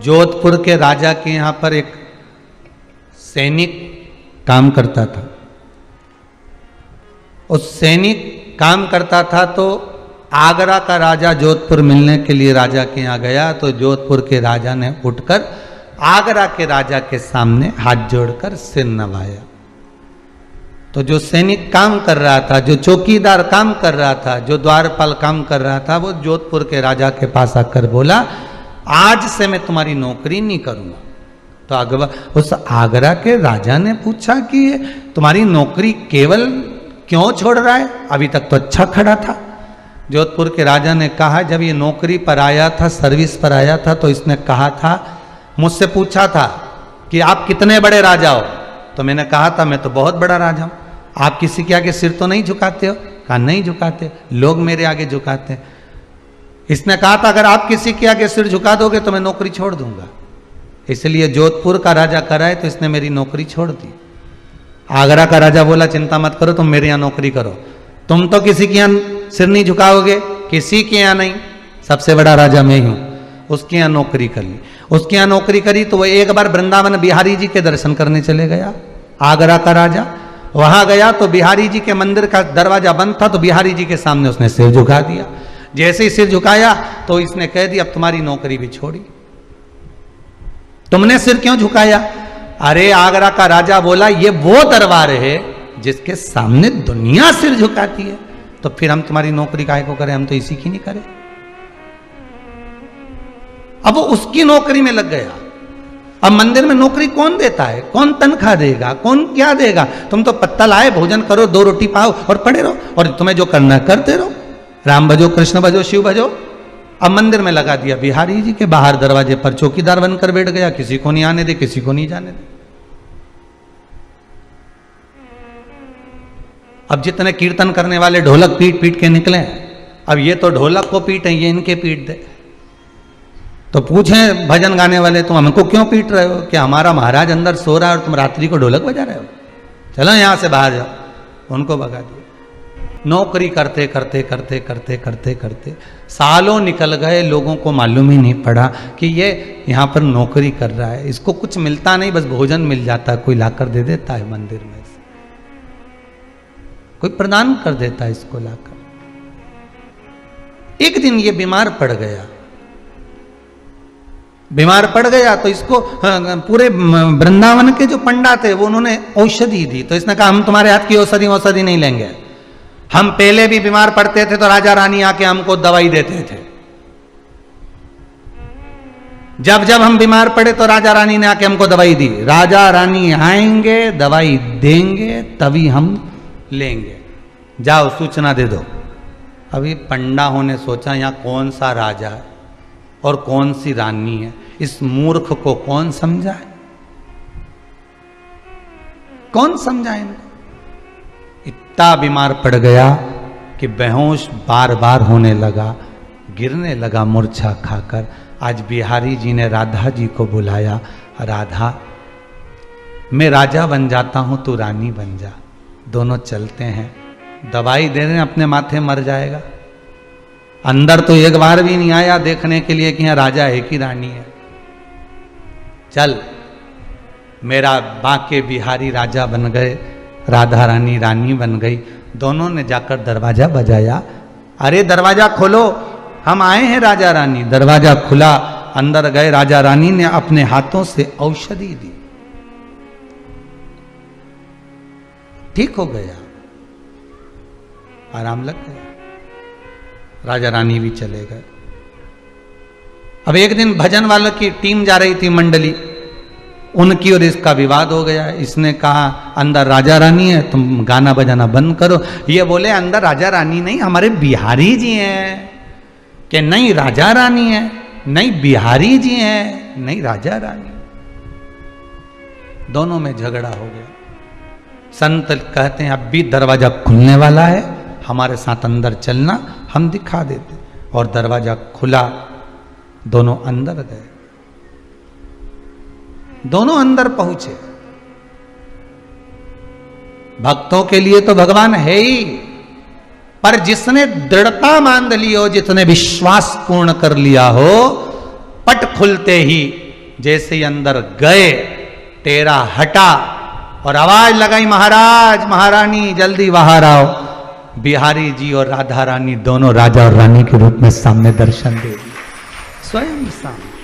जोधपुर के राजा के यहाँ पर एक सैनिक काम करता था। उस सैनिक काम करता था तो आगरा का राजा जोधपुर मिलने के लिए राजा के यहाँ गया, तो जोधपुर के राजा ने उठकर आगरा के राजा के सामने हाथ जोड़कर सिर नवाया। तो जो सैनिक काम कर रहा था, जो चौकीदार काम कर रहा था, जो द्वारपाल काम कर रहा था, वो जोधपुर के राजा के पास आकर बोला, आज से मैं तुम्हारी नौकरी नहीं करूंगा। तो उस आगरा के राजा ने पूछा कि तुम्हारी नौकरी केवल क्यों छोड़ रहा है, अभी तक तो अच्छा खड़ा था। जोधपुर के राजा ने कहा, जब ये नौकरी पर आया था, सर्विस पर आया था, तो इसने कहा था, मुझसे पूछा था कि आप कितने बड़े राजा हो, तो मैंने कहा था मैं तो बहुत बड़ा राजा हूं। आप किसी के आगे सिर तो नहीं झुकाते हो? कहा नहीं झुकाते, लोग मेरे आगे झुकाते हैं। इसने कहा था अगर आप किसी के आगे सिर झुका दोगे तो मैं नौकरी छोड़ दूंगा, इसलिए जोधपुर का राजा कराए तो इसने मेरी नौकरी छोड़ दी। आगरा का राजा बोला, चिंता मत करो, तुम मेरे यहाँ नौकरी करो, तुम तो किसी के यहाँ सिर नहीं झुकाओगे, किसी के यहाँ नहीं, सबसे बड़ा राजा मैं ही हूं। उसके यहाँ नौकरी कर ली। उसके यहाँ नौकरी करी तो वो एक बार वृंदावन बिहारी जी के दर्शन करने चले गया। आगरा का राजा वहां गया तो बिहारी जी के मंदिर का दरवाजा बंद था, तो बिहारी जी के सामने उसने सिर झुका दिया। जैसे ही सिर झुकाया तो इसने कह दिया, अब तुम्हारी नौकरी भी छोड़ी। तुमने सिर क्यों झुकाया? अरे आगरा का राजा बोला, ये वो दरबार है जिसके सामने दुनिया सिर झुकाती है, तो फिर हम तुम्हारी नौकरी काहे को करें, हम तो इसी की नहीं करें। अब वो उसकी नौकरी में लग गया। अब मंदिर में नौकरी कौन देता है, कौन तनख्वाह देगा, कौन क्या देगा? तुम तो पत्ता लाए, भोजन करो, 2 रोटी पाओ और पड़े रहो, और तुम्हें जो करना है करते रहो, राम भजो, कृष्ण भजो, शिव भजो। अब मंदिर में लगा दिया बिहारी जी के बाहर दरवाजे पर चौकीदार बनकर बैठ गया, किसी को नहीं आने दे, किसी को नहीं जाने दे। अब जितने कीर्तन करने वाले ढोलक पीट पीट के निकले, अब ये तो ढोलक को पीटे, ये इनके पीट दे। तो पूछें भजन गाने वाले, तुम हमको क्यों पीट रहे हो? कि हमारा महाराज अंदर सो रहा है और तुम रात्रि को ढोलक बजा रहे हो, चलो यहां से बाहर जाओ। उनको भगा दिया। नौकरी करते करते करते करते करते करते सालों निकल गए, लोगों को मालूम ही नहीं पड़ा कि ये यहाँ पर नौकरी कर रहा है, इसको कुछ मिलता नहीं, बस भोजन मिल जाता, कोई लाकर दे देता है मंदिर में से, कोई प्रदान कर देता है इसको लाकर। एक दिन ये बीमार पड़ गया। बीमार पड़ गया तो इसको पूरे वृंदावन के जो पंडा थे वो उन्होंने औषधि दी। तो इसने कहा, हम तुम्हारे हाथ की औषधि नहीं लेंगे, हम पहले भी बीमार पड़ते थे तो राजा रानी आके हमको दवाई देते थे, जब जब हम बीमार पड़े तो राजा रानी ने आके हमको दवाई दी, राजा रानी आएंगे दवाई देंगे तभी हम लेंगे, जाओ सूचना दे दो। अभी पंडाओं ने सोचा, यहां कौन सा राजा है और कौन सी रानी है, इस मूर्ख को कौन समझाए, कौन समझाए इनको? इतना बीमार पड़ गया कि बेहोश बार बार होने लगा, गिरने लगा मूर्छा खाकर। आज बिहारी जी ने राधा जी को बुलाया, राधा मैं राजा बन जाता हूं, तू रानी बन जा, दोनों चलते हैं। दवाई दे रहे, अपने माथे मर जाएगा। अंदर तो एक बार भी नहीं आया देखने के लिए कि यहां राजा है कि रानी है। चल, मेरा बांके बिहारी राजा बन गए, राधा रानी रानी बन गई। दोनों ने जाकर दरवाजा बजाया, अरे दरवाजा खोलो, हम आए हैं राजा रानी। दरवाजा खुला, अंदर गए, राजा रानी ने अपने हाथों से औषधि दी, ठीक हो गया, आराम लग गया। राजा रानी भी चले गए। अब एक दिन भजन वालों की टीम जा रही थी, मंडली, उनकी और इसका विवाद हो गया। इसने कहा अंदर राजा रानी है, तुम गाना बजाना बंद करो। ये बोले अंदर राजा रानी नहीं, हमारे बिहारी जी हैं। कि नहीं राजा रानी है, नहीं बिहारी जी हैं, नहीं राजा रानी। दोनों में झगड़ा हो गया। संत कहते हैं अब भी दरवाजा खुलने वाला है, हमारे साथ अंदर चलना, हम दिखा देते। और दरवाजा खुला, दोनों अंदर गए। दोनों अंदर पहुंचे। भक्तों के लिए तो भगवान है ही, पर जिसने दृढ़ता मान ली हो, जिसने विश्वास पूर्ण कर लिया हो, पट खुलते ही जैसे ही अंदर गए टेरा हटा और आवाज लगाई, महाराज महारानी जल्दी बाहर आओ। बिहारी जी और राधा रानी दोनों राजा और रानी के रूप में सामने दर्शन दे दिए, स्वयं सामने।